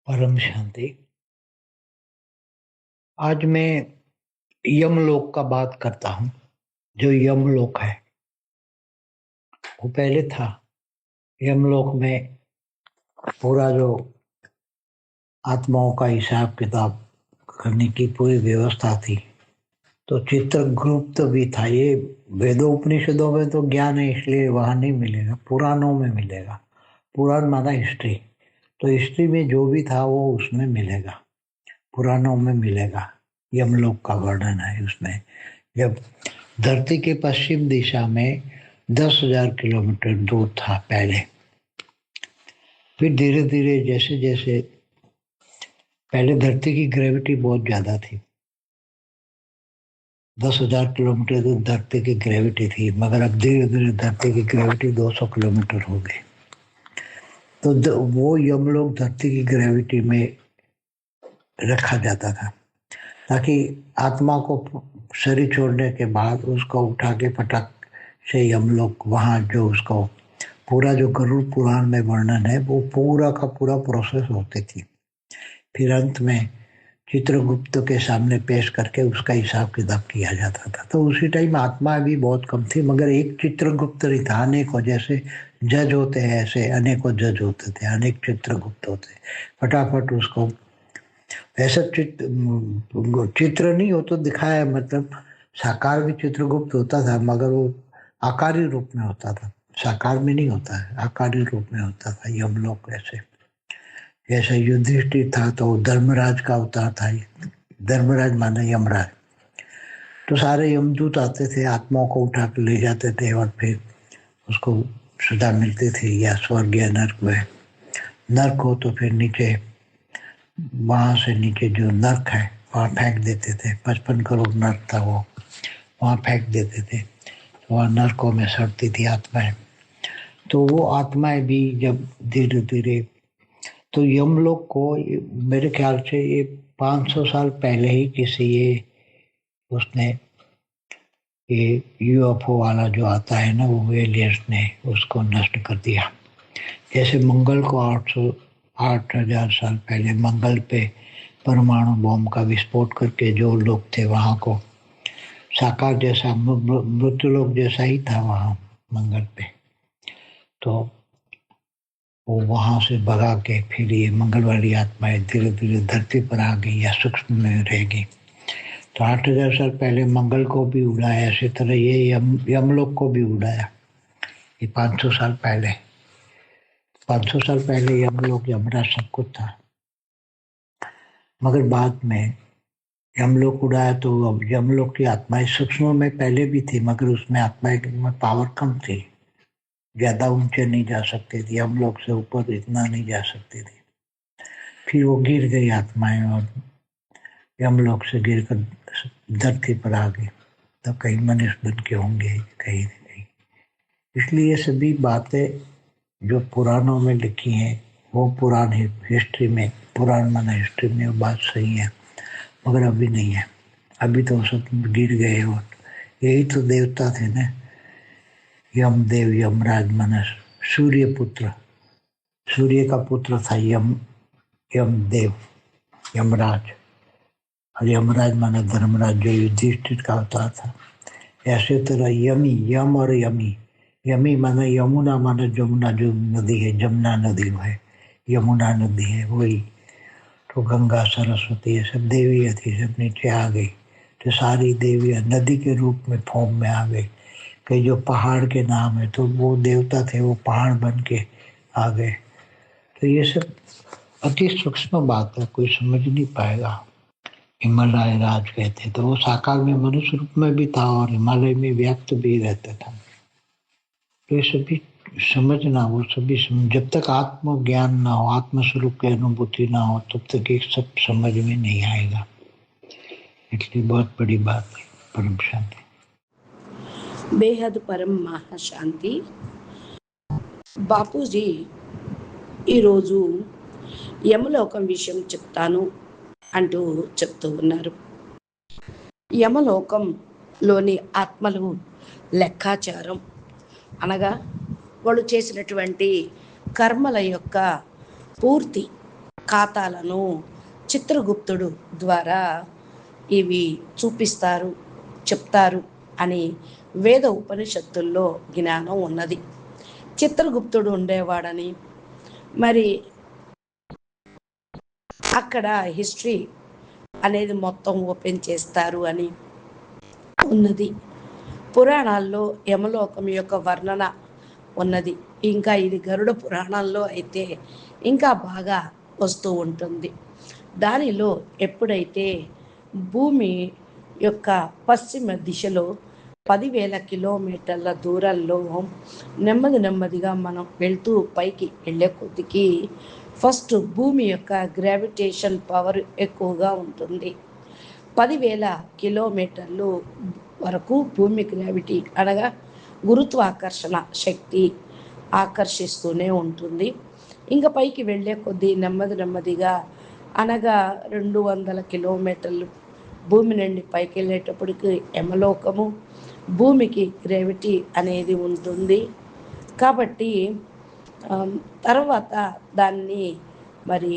परम शांति। आज मैं यमलोक का बात करता हूँ। जो यमलोक है वो पहले था। यमलोक में पूरा जो आत्माओं का हिसाब किताब करने की पूरी व्यवस्था थी। तो चित्रगुप्त भी था। ये वेदों उपनिषदों में तो ज्ञान है, इसलिए वहां नहीं मिलेगा, पुराणों में मिलेगा। पुराण माना हिस्ट्री, तो हिस्ट्री में जो भी था वो उसमें मिलेगा, पुराणों में मिलेगा। यमलोक का वर्णन है उसमें। जब धरती के पश्चिम दिशा में 10,000 किलोमीटर दूर था पहले, फिर धीरे धीरे जैसे जैसे पहले धरती की ग्रेविटी बहुत ज्यादा थी। 10,000 किलोमीटर दूर धरती की ग्रेविटी थी, मगर अब धीरे धीरे धरती की ग्रेविटी 200 किलोमीटर हो गई। तो वो यमलोक धरती की ग्रेविटी में रखा जाता था, ताकि आत्मा को शरीर छोड़ने के बाद उसको उठा के फटक से यमलोक, वहाँ जो उसको पूरा जो गरुड़ पुराण में वर्णन है वो पूरा का पूरा प्रोसेस होती थी। फिर अंत में चित्रगुप्त के सामने पेश करके उसका हिसाब किताब किया जाता था। तो उसी टाइम आत्मा भी बहुत कम थी, मगर एक चित्रगुप्त नहीं था, अनेकों। जैसे जज होते हैं ऐसे अनेकों जज होते थे, अनेक चित्रगुप्त होते। फटाफट उसको ऐसा चित्र नहीं हो तो दिखाया, मतलब साकार भी चित्रगुप्त होता था, मगर वो आकारी रूप में होता था, साकार में नहीं होता है, आकारी रूप में होता था यमलोक। ऐसे जैसे युधिष्ठिर था तो धर्मराज का अवतार था। धर्मराज माना यमराज। तो सारे यमदूत आते थे, आत्माओं को उठा कर ले जाते थे और फिर उसको सजा मिलती थी, या स्वर्ग या नर्क में। नर्क हो तो फिर नीचे, वहां से नीचे जो नर्क है वहां फेंक देते थे। 55 करोड़ नर्क था, वो वहां फेंक देते थे। वहां नर्कों में सड़ती थी आत्माएं। तो वो आत्माएं भी जब धीरे धीरे, तो यमलोक को मेरे ख्याल से ये 500 साल पहले ही किसी उसने ये यूएफओ वाला जो आता है ना, वो एलियंस ने उसको नष्ट कर दिया। जैसे मंगल को 8,000 साल पहले मंगल पे परमाणु बम का विस्फोट करके जो लोग थे वहां को साकार जैसा, मृत्यु लोग जैसा ही था वहां मंगल पे। तो वो वहां से भगा के फिर ये मंगल वाली आत्माएं धीरे धीरे धरती पर आ गई या सूक्ष्म में रह गई। तो 8,000 साल पहले मंगल को भी उड़ाया, इसी तरह ये यमलोक को भी उड़ाया। ये 500 साल पहले, 500 साल पहले यमलोक यमराज सब कुछ था। मगर बाद में यमलोक उड़ाया तो अब यमलोक की आत्माएं सूक्ष्म में पहले भी थी, मगर उसमें आत्माएं में पावर कम थी, ज्यादा ऊंचे नहीं जा सकती थी, यमलोक से ऊपर इतना नहीं जा सकती थी। फिर वो गिर गई आत्माएं और यमलोक से गिर कर धरती पर आ गई। तो कहीं मनुष्य बन के होंगे, कहीं न कहीं। इसलिए ये सभी बातें जो पुराणों में लिखी हैं वो पुराण हिस्ट्री में, पुराण माना हिस्ट्री में वो बात सही है, मगर अभी नहीं है। अभी तो सब गिर गए। और यही तो देवता थे ना, यमदेव, यमराज माना सूर्य पुत्र, सूर्य का पुत्र था यमदेव, यमराज। और यमराज माना धर्मराज, जो युधिष्ठिर का अवतार था। ऐसे तरह यमी, यम और यमी। यमी माना यमुना, माना जमुना, जो नदी है, जमुना नदी है, यमुना नदी है वही। तो गंगा, सरस्वती, ये सब देवी थी, सब नीचे आ गई। तो सारी देवियां नदी के रूप में फॉर्म में आ गई। कई जो पहाड़ के नाम है तो वो देवता थे, वो पहाड़ बन के आ गए। तो ये सब अति सूक्ष्म बात है, कोई समझ नहीं पाएगा। हिमालय राज कहते, तो वो साकार में मनुष्य रूप में भी था और हिमालय में व्यक्त भी रहता था। तो ये सभी समझना, वो सभी जब तक आत्मज्ञान ना हो, आत्म स्वरूप की अनुभूति ना हो, तब तक ये सब समझ में नहीं आएगा। इसलिए बहुत बड़ी बात है परम शांति। బేహద్ పరం మహాశాంతి. బాపూజీ ఈరోజు యమలోకం విషయం చెప్తాను అంటూ చెప్తూ ఉన్నారు. యమలోకంలోని ఆత్మలు లెక్కాచారం అనగా వాళ్ళు చేసినటువంటి కర్మల యొక్క పూర్తి ఖాతాలను చిత్రగుప్తుడు ద్వారా ఇవి చూపిస్తారు, చెప్తారు అని వేద ఉపనిషత్తుల్లో జ్ఞానం ఉన్నది. చిత్రగుప్తుడు ఉండేవాడని, మరి అక్కడ హిస్టరీ అనేది మొత్తం ఓపెన్ చేస్తారు అని ఉన్నది. పురాణాల్లో యమలోకం యొక్క వర్ణన ఉన్నది. ఇంకా ఇది గరుడ పురాణంలో అయితే ఇంకా బాగా వస్తూ ఉంటుంది. దానిలో ఎప్పుడైతే భూమి యొక్క పశ్చిమ దిశలో 10,000 కిలోమీటర్ల దూరంలో నెమ్మదిగా మనం వెళ్తూ పైకి వెళ్ళే కొద్దికి ఫస్ట్ భూమి యొక్క గ్రావిటేషన్ పవర్ ఎక్కువగా ఉంటుంది. 10,000 కిలోమీటర్లు వరకు భూమి గ్రావిటీ అనగా గురుత్వాకర్షణ శక్తి ఆకర్షిస్తూనే ఉంటుంది. ఇంకా పైకి వెళ్ళే కొద్దీ నెమ్మదిగా అనగా 200 కిలోమీటర్లు భూమి నుండి పైకి వెళ్ళేటప్పటికి యమలోకము, భూమికి గ్రావిటీ అనేది ఉంటుంది. కాబట్టి తర్వాత దాన్ని మరి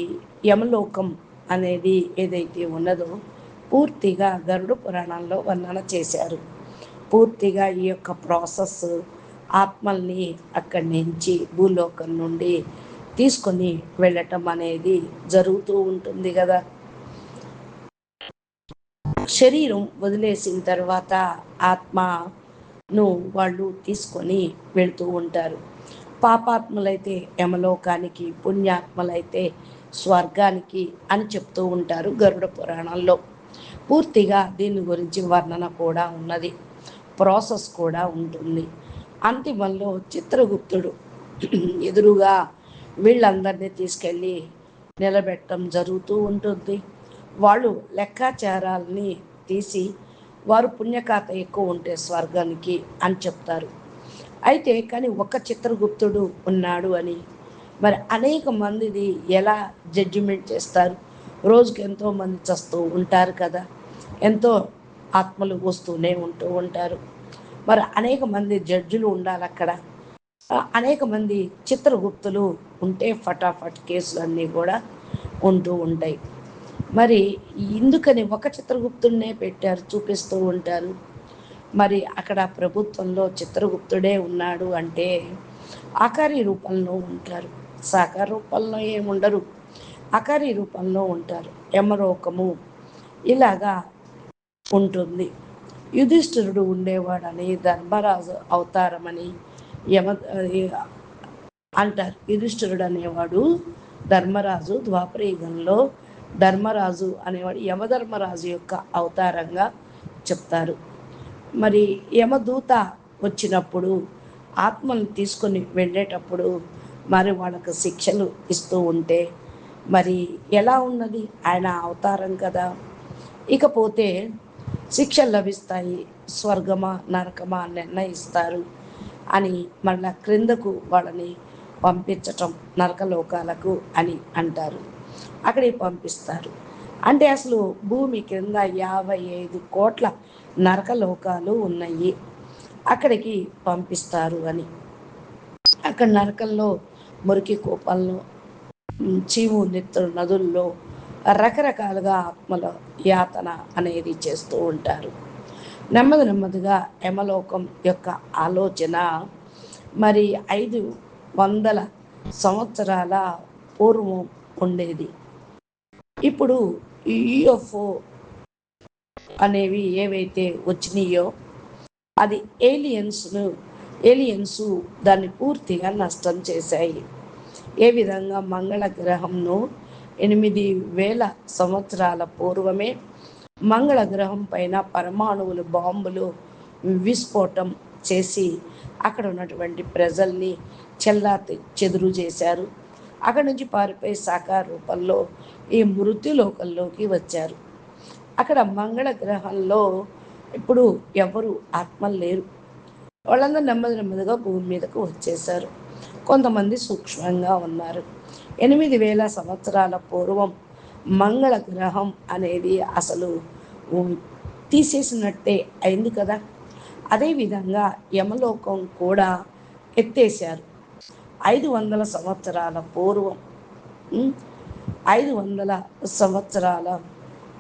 యమలోకం అనేది ఏదైతే ఉన్నదో పూర్తిగా గరుడ పురాణంలో వర్ణన చేశారు. పూర్తిగా ఈ యొక్క ప్రాసెస్ ఆత్మల్ని అక్కడి నుంచి భూలోకం నుండి తీసుకొని వెళ్ళటం అనేది జరుగుతూ ఉంటుంది కదా. శరీరం వదిలేసిన తర్వాత ఆత్మను వాళ్ళు తీసుకొని వెళ్తూ ఉంటారు. పాపాత్ములైతే యమలోకానికి, పుణ్యాత్మలైతే స్వర్గానికి అని చెప్తూ ఉంటారు గరుడ పురాణంలో. పూర్తిగా దీని గురించి వర్ణన కూడా ఉన్నది, ప్రాసెస్ కూడా ఉంటుంది. అంతిమంలో చిత్రగుప్తుడు ఎదురుగా వీళ్ళందరినీ తీసుకెళ్ళి నిలబెట్టడం జరుగుతూ ఉంటుంది. వాళ్ళు లెక్కాచారాలని తీసి వారు పుణ్యకాత ఎక్కువ ఉంటే స్వర్గానికి అని చెప్తారు. అయితే కానీ ఒక చిత్రగుప్తుడు ఉన్నాడు అని మరి అనేక మందిది ఎలా జడ్జిమెంట్ చేస్తారు? రోజుకి ఎంతోమంది చస్తూ ఉంటారు కదా, ఎంతో ఆత్మలు వస్తూనే ఉంటారు. మరి అనేక మంది జడ్జిలు ఉండాలి అక్కడ, అనేక మంది చిత్రగుప్తులు ఉంటే ఫటాఫట్ కేసులన్నీ కూడా ఉంటూ ఉంటాయి. మరి ఇందుకని ఒక చిత్రగుప్తుడినే పెట్టారు, చూపిస్తూ ఉంటారు. మరి అక్కడ ప్రభుత్వంలో చిత్రగుప్తుడే ఉన్నాడు అంటే ఆకారి రూపంలో ఉంటారు, సాకార రూపంలో ఏముండరు, ఆకారి రూపంలో ఉంటారు. యమలోకము ఇలాగా ఉంటుంది. యుధిష్ఠిరుడు ఉండేవాడని ధర్మరాజు అవతారమని యమ అంటారు. యుధిష్ఠిరుడు అనేవాడు ధర్మరాజు, ద్వాపరయుగంలో ధర్మరాజు అనేవాడు యమధర్మరాజు యొక్క అవతారంగా చెప్తారు. మరి యమదూత వచ్చినప్పుడు ఆత్మను తీసుకొని వెళ్ళేటప్పుడు మరి వాళ్ళకు శిక్షలు ఇస్తూ ఉంటే మరి ఎలా ఉన్నది, ఆయన అవతారం కదా. ఇకపోతే శిక్షలు లభిస్తాయి, స్వర్గమా నరకమా నిర్ణయిస్తారు అని మళ్ళా క్రిందకు వాళ్ళని పంపించటం నరకలోకాలకు అని అంటారు. అక్కడికి పంపిస్తారు. అంటే అసలు భూమి కింద 55 కోట్ల నరకలోకాలు ఉన్నాయి, అక్కడికి పంపిస్తారు అని. అక్కడ నరకంలో మురికి కూపంలో, చీము నెత్తురు నదుల్లో రకరకాలుగా ఆత్మల యాతన అనేది చేస్తూ ఉంటారు. నెమ్మదిగా యమలోకం యొక్క ఆలోచన మరి 500 సంవత్సరాల పూర్వం ఉండేది. ఇప్పుడు యుఎఫ్ఓ అనేవి ఏవైతే వచ్చినాయో అది ఏలియన్స్ దాన్ని పూర్తిగా నష్టం చేశాయి. ఏ విధంగా మంగళ గ్రహంను 8,000 సంవత్సరాల పూర్వమే మంగళ గ్రహం పైన పరమాణువులు బాంబులు విస్ఫోటం చేసి అక్కడ ఉన్నటువంటి ప్రజల్ని చెదురు చేశారు. అక్కడి నుంచి పారిపోయి సాకార రూపంలో ఈ మృత్యులోకంలోకి వచ్చారు. అక్కడ మంగళ గ్రహంలో ఇప్పుడు ఎవరు ఆత్మలు లేరు, వాళ్ళందరూ నెమ్మదిగా భూమి మీదకు వచ్చేసారు. కొంతమంది సూక్ష్మంగా ఉన్నారు. 8,000 సంవత్సరాల పూర్వం మంగళ గ్రహం అనేది అసలు తీసేసినట్టే అయింది కదా. అదేవిధంగా యమలోకం కూడా ఎత్తేసారు. 500 సంవత్సరాల పూర్వం 500 సంవత్సరాల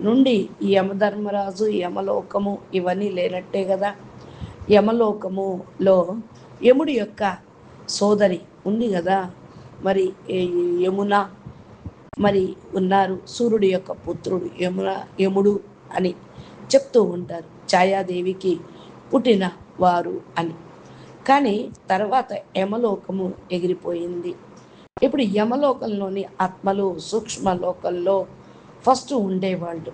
నుండి యమధర్మరాజు, యమలోకము ఇవన్నీ లేనట్టే కదా. యమలోకములో యముడి యొక్క సోదరి ఉంది కదా, మరి యమున మరి ఉన్నారు. సూర్యుడి యొక్క పుత్రుడు యముడు అని చెప్తూ ఉంటారు, ఛాయాదేవికి పుట్టిన వారు అని. కానీ తర్వాత యమలోకము ఎగిరిపోయింది. ఇప్పుడు యమలోకంలోని ఆత్మలు సూక్ష్మలోకంలో ఫస్ట్ ఉండేవాళ్ళు.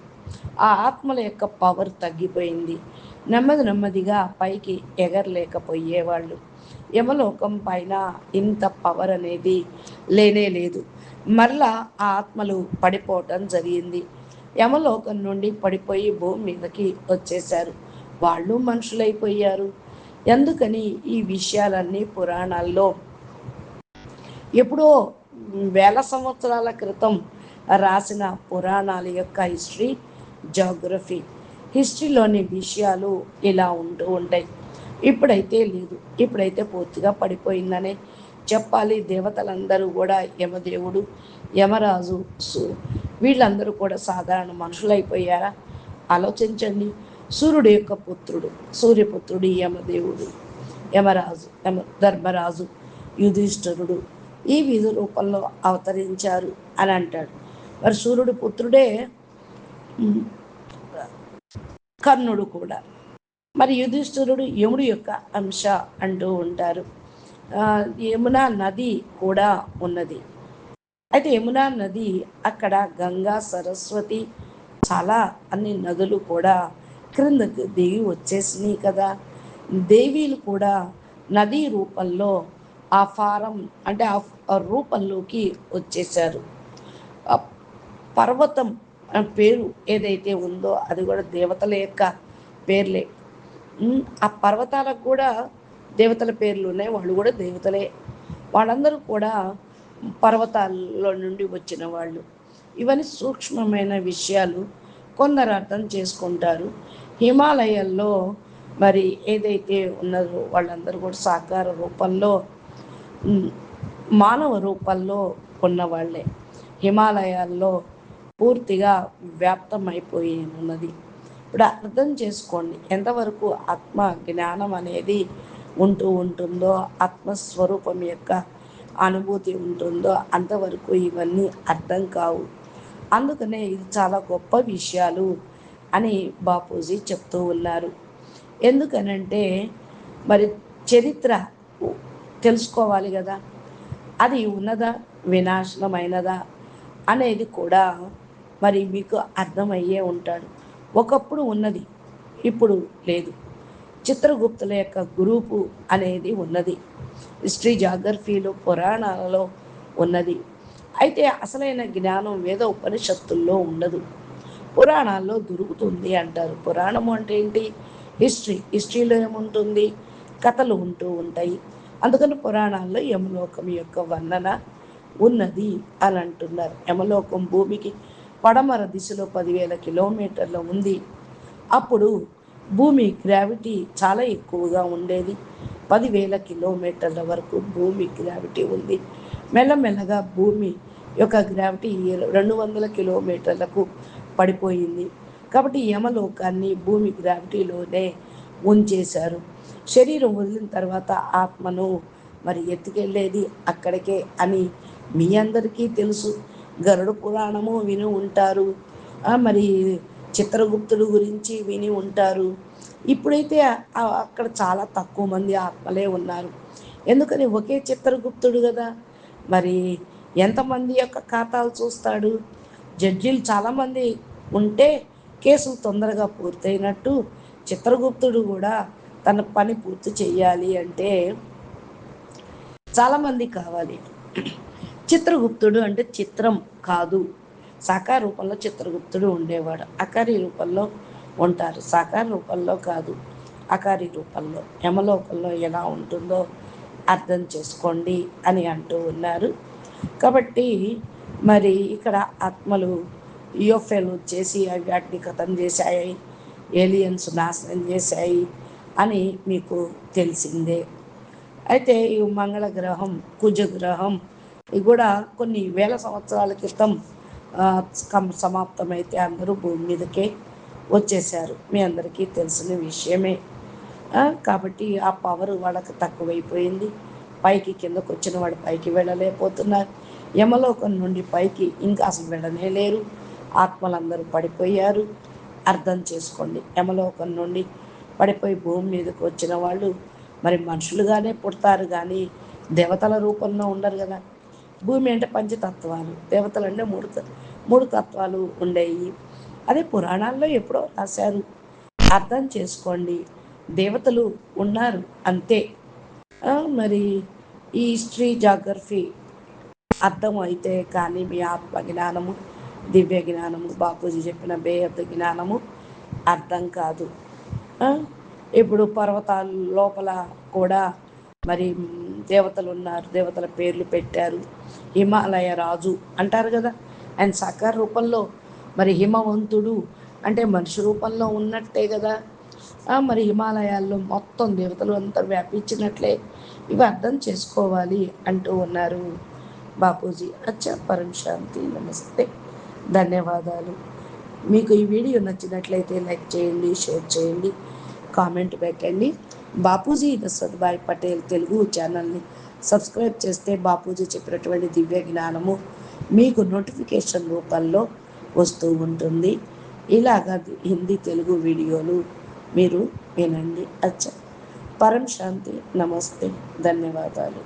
ఆ ఆత్మల యొక్క పవర్ తగ్గిపోయింది. నెమ్మదిగా పైకి ఎగరలేకపోయేవాళ్ళు. యమలోకం పైన ఇంత పవర్ అనేది లేనే లేదు. మరలా ఆ ఆత్మలు పడిపోవటం జరిగింది. యమలోకం నుండి పడిపోయి భూమి మీదకి వచ్చేశారు. వాళ్ళు మనుషులైపోయారు. ఎందుకని ఈ విషయాలన్నీ పురాణాల్లో ఎప్పుడో వేల సంవత్సరాల క్రితం రాసిన పురాణాల యొక్క జియోగ్రఫీ హిస్టరీలోని విషయాలు ఇలా ఉంటూ ఉంటాయి. ఇప్పుడైతే లేదు, ఇప్పుడైతే పూర్తిగా పడిపోయిందనే చెప్పాలి. దేవతలందరూ కూడా యమదేవుడు, యమరాజు, వీళ్ళందరూ కూడా సాధారణ మనుషులైపోయారా? ఆలోచించండి. సూర్యుడు యొక్క పుత్రుడు, సూర్యపుత్రుడు యమదేవుడు, యమరాజు, ధర్మరాజు, యుధిష్ఠిరుడు ఈ విధ రూపంలో అవతరించారు అని అంటాడు. మరి సూర్యుడు పుత్రుడే కర్ణుడు కూడా. మరి యుధిష్ఠిరుడు యముడు యొక్క అంశ అంటూ ఉంటారు. యమునా నది కూడా ఉన్నది. అయితే యమునా నది అక్కడ గంగా, సరస్వతి చాలా అన్ని నదులు కూడా క్రిందకు దిగి వచ్చేసినాయి కదా. దేవీలు కూడా నదీ రూపంలో ఆ ఫారం అంటే ఆ రూపంలోకి వచ్చేసారు. పర్వతం పేరు ఏదైతే ఉందో అది కూడా దేవతల యొక్క పేర్లే. ఆ పర్వతాలకు కూడా దేవతల పేర్లు ఉన్నాయి, వాళ్ళు కూడా దేవతలే. వాళ్ళందరూ కూడా పర్వతాల్లో నుండి వచ్చిన వాళ్ళు. ఇవన్నీ సూక్ష్మమైన విషయాలు కొందరు అర్థం చేసుకుంటారు. హిమాలయాల్లో మరి ఏదైతే ఉన్నదో వాళ్ళందరూ కూడా సాకార రూపంలో, మానవ రూపంలో ఉన్నవాళ్ళే. హిమాలయాల్లో పూర్తిగా వ్యాప్తమైపోయి ఉన్నది. ఇప్పుడు అర్థం చేసుకోండి ఎంతవరకు ఆత్మ జ్ఞానం అనేది ఉంటుందో, ఆత్మస్వరూపం యొక్క అనుభూతి ఉంటుందో అంతవరకు ఇవన్నీ అర్థం కావు. అందుకనే ఇది చాలా గొప్ప విషయాలు అని బాపూజీ చెప్తూ ఉన్నారు. ఎందుకనంటే మరి చరిత్ర తెలుసుకోవాలి కదా, అది ఉన్నదా వినాశనమైనదా అనేది కూడా మరి మీకు అర్థమయ్యే ఉంటాడు. ఒకప్పుడు ఉన్నది, ఇప్పుడు లేదు. చిత్రగుప్తుల యొక్క గ్రూపు అనేది ఉన్నది, జియోగ్రఫీలో పురాణాలలో ఉన్నది. అయితే అసలైన జ్ఞానం వేద ఉపనిషత్తుల్లో ఉండదు, పురాణాల్లో దొరుకుతుంది అంటారు. పురాణము అంటే ఏంటి? హిస్టరీలో ఏముంటుంది? కథలు ఉంటూ ఉంటాయి. అందుకని పురాణాల్లో యమలోకం యొక్క వర్ణన ఉన్నది అని అంటున్నారు. యమలోకం భూమికి పడమర దిశలో 10,000 కిలోమీటర్ల ఉంది. అప్పుడు భూమి గ్రావిటీ చాలా ఎక్కువగా ఉండేది. 10,000 కిలోమీటర్ల వరకు భూమి గ్రావిటీ ఉంది. మెల్లమెల్లగా భూమి యొక్క గ్రావిటీ 200 కిలోమీటర్లకు పడిపోయింది. కాబట్టి యమలోకాన్ని భూమి గ్రావిటీలోనే ఉంచేశారు. శరీరం వదిలిన తర్వాత ఆత్మను మరి ఎత్తుకెళ్ళేది అక్కడికే అని మీ అందరికీ తెలుసు. గరుడ పురాణము విని ఉంటారు, మరి చిత్రగుప్తుడు గురించి విని ఉంటారు. ఇప్పుడైతే అక్కడ చాలా తక్కువ మంది ఆత్మలే ఉన్నారు. ఎందుకని? ఒకే చిత్రగుప్తుడు కదా, మరి ఎంతమంది యొక్క ఖాతాలు చూస్తాడు? జడ్జీలు చాలామంది ఉంటే కేసులు తొందరగా పూర్తయినట్టు చిత్రగుప్తుడు కూడా తన పని పూర్తి చేయాలి అంటే చాలామంది కావాలి. చిత్రగుప్తుడు అంటే చిత్రం కాదు, సాకార రూపంలో చిత్రగుప్తుడు ఉండేవాడు. అకారి రూపంలో ఉంటారు, సాకార రూపంలో కాదు, అకారి రూపంలో. యమలోకంలో ఎలా ఉంటుందో అర్థం చేసుకోండి అని అంటూ ఉన్నారు. కాబట్టి మరి ఇక్కడ ఆత్మలు యూఎఫ్ఓలు వచ్చేసి వాటిని ఖతం చేశాయి, ఏలియన్స్ నాశనం చేశాయి అని మీకు తెలిసిందే. అయితే ఈ మంగళ గ్రహం, కుజ గ్రహం ఇవి కూడా కొన్ని వేల సంవత్సరాల క్రితం సమాప్తమైతే అందరూ భూమి మీదకే వచ్చేసారు. మీ అందరికీ తెలిసిన విషయమే. కాబట్టి ఆ పవర్ వాళ్ళకి తక్కువైపోయింది. పైకి కిందకు వచ్చిన వాడు పైకి వెళ్ళలేకపోతున్నారు. యమలోకం నుండి పైకి ఇంకా అసలు వెళ్ళనే లేరు. ఆత్మలందరూ పడిపోయారు. అర్థం చేసుకోండి. యమలోకం నుండి పడిపోయి భూమి మీదకి వచ్చిన వాళ్ళు మరి మనుషులుగానే పుడతారు కానీ దేవతల రూపంలో ఉండరు కదా. భూమి అంటే పంచతత్వాలు, దేవతలు అంటే మూడు తత్వాలు ఉండేవి. అదే పురాణాల్లో ఎప్పుడో రాశారు. అర్థం చేసుకోండి. దేవతలు ఉన్నారు అంతే. మరి ఈ హిస్టరీ జాగ్రఫీ అర్థం అయితే కానీ మీ ఆత్మ జ్ఞానము, దివ్య జ్ఞానము, బాపూజీ చెప్పిన బేహద్దు జ్ఞానము అర్థం కాదు. ఇప్పుడు పర్వతాల లోపల కూడా మరి దేవతలు ఉన్నారు, దేవతల పేర్లు పెట్టారు. హిమాలయ రాజు అంటారు కదా, ఆయన సాకార రూపంలో మరి హిమవంతుడు అంటే మనిషి రూపంలో ఉన్నట్టే కదా. మరి హిమాలయాల్లో మొత్తం దేవతలు అంతా వ్యాపించినట్లే. ఇవి అర్థం చేసుకోవాలి అంటూ ఉన్నారు బాపూజీ. అచ్చా, పరం శాంతి, నమస్తే, ధన్యవాదాలు. మీకు ఈ వీడియో నచ్చినట్లయితే లైక్ చేయండి, షేర్ చేయండి, కామెంట్ పెట్టండి. బాపూజీ దశరథ్ పటేల్ తెలుగు ఛానల్ని సబ్స్క్రైబ్ చేస్తే బాపూజీ చెప్పినటువంటి దివ్య జ్ఞానము మీకు నోటిఫికేషన్ రూపంలో వస్తూ ఉంటుంది. ఇలాగా హిందీ తెలుగు వీడియోలు మీరు వినండి. అచ్చా, పరం శాంతి, నమస్తే, ధన్యవాదాలు.